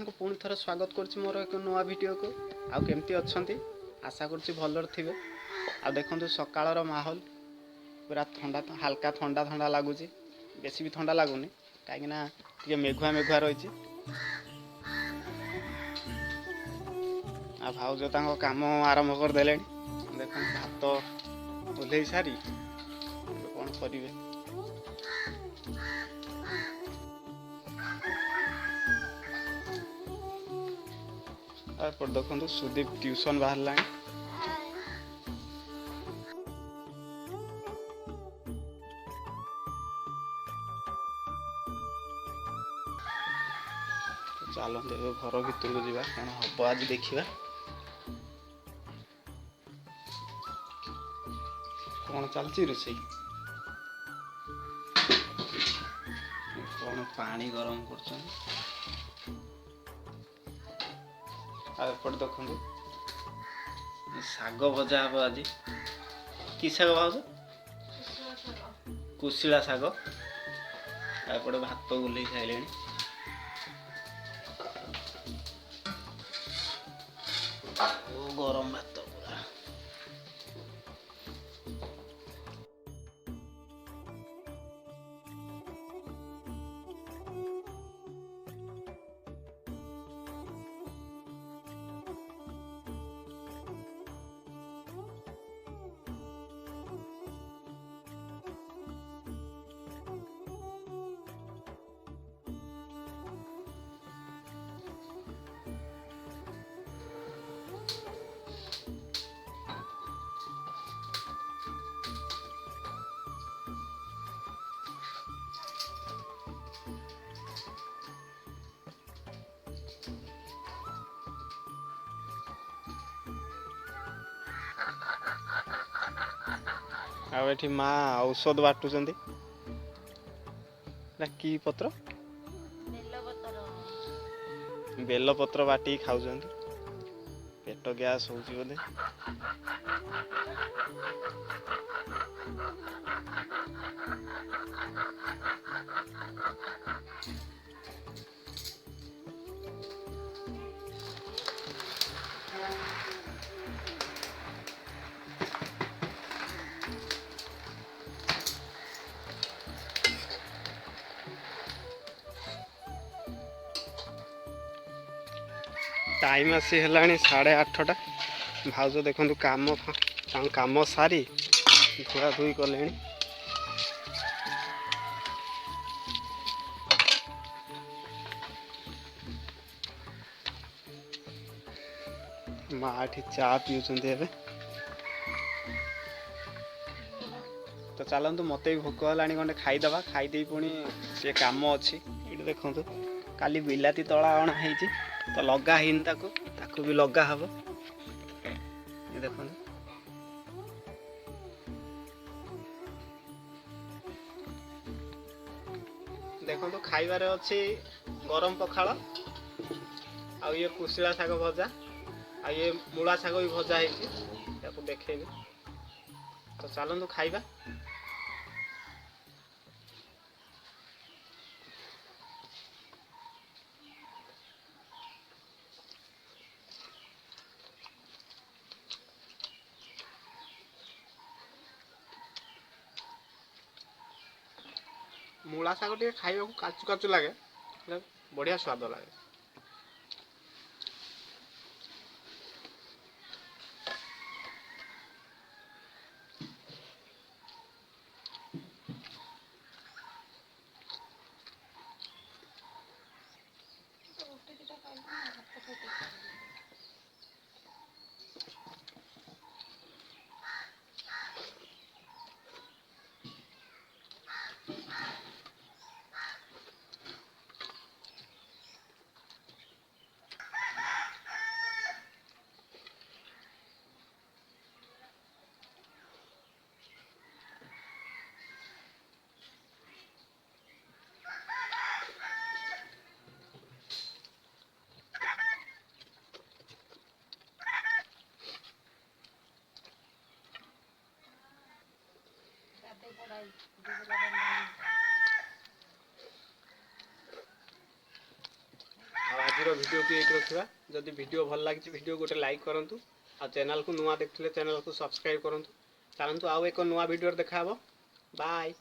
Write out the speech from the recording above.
को पुणी थर स्वागत करुच्ची मोर एक नुआ वीडियो को। आउ केमती अच्छंती आशा करुच्ची भलर थिबे। आ देखंतु सकाळर माहौल पूरा ठंडा हल्का ठंडा ठंडा लगुच, बेसी भी ठंडा लगुनि कहीं मेघुआ मेघुआ रही। आ भाउज काम आरंभ करदे। देख भात ओह्लै सारी कौन करेंगे। देखो सुदीप ट्यूशन बाहर चलते घर भीतर को जावा कौन हम आज देखा कौन चलती रोषे कौन पानी गरम कर। देखो शाग भजा हम आज कि शाग भाज कुशिला शाग एपटे भात बुले खाइले गरम भात पूरा। आठी माँ औषध बाटुचंदी कि पत्र बेल पत्र बाटी खाऊ पेट गैस हो बोधे। टाइम आसी है 8:30। भाउज देखो काम सारी धुआ धुई कले। माँ चा पीउछन्ते। तो चलतु मत भी भोक है गंडे खाईदे खाईदे पुणी सी कम अच्छी ये देखो काली बिलाती तला अणाई तो लगा ही ताकू भी लगा हम ये देख। देखो खाइबार अच्छी गरम पखाल आ ये कुशिला शाग भजा आ ये मूला शाग भी भजा है देखेबी। तो चलतु खाइबा। मूला शाग टे खाइबा काचु काचु लगे बढ़िया स्वाद लगे। ଆଜିର भिडियो को ये रखा जदि भिडियो भल लगी भिडियो गोटे लाइक करूँ आ चैनल को नुआ देखते चैनल को सब्सक्राइब करूँ चलतु आउ एक नुआ भिडियो देखा बाय।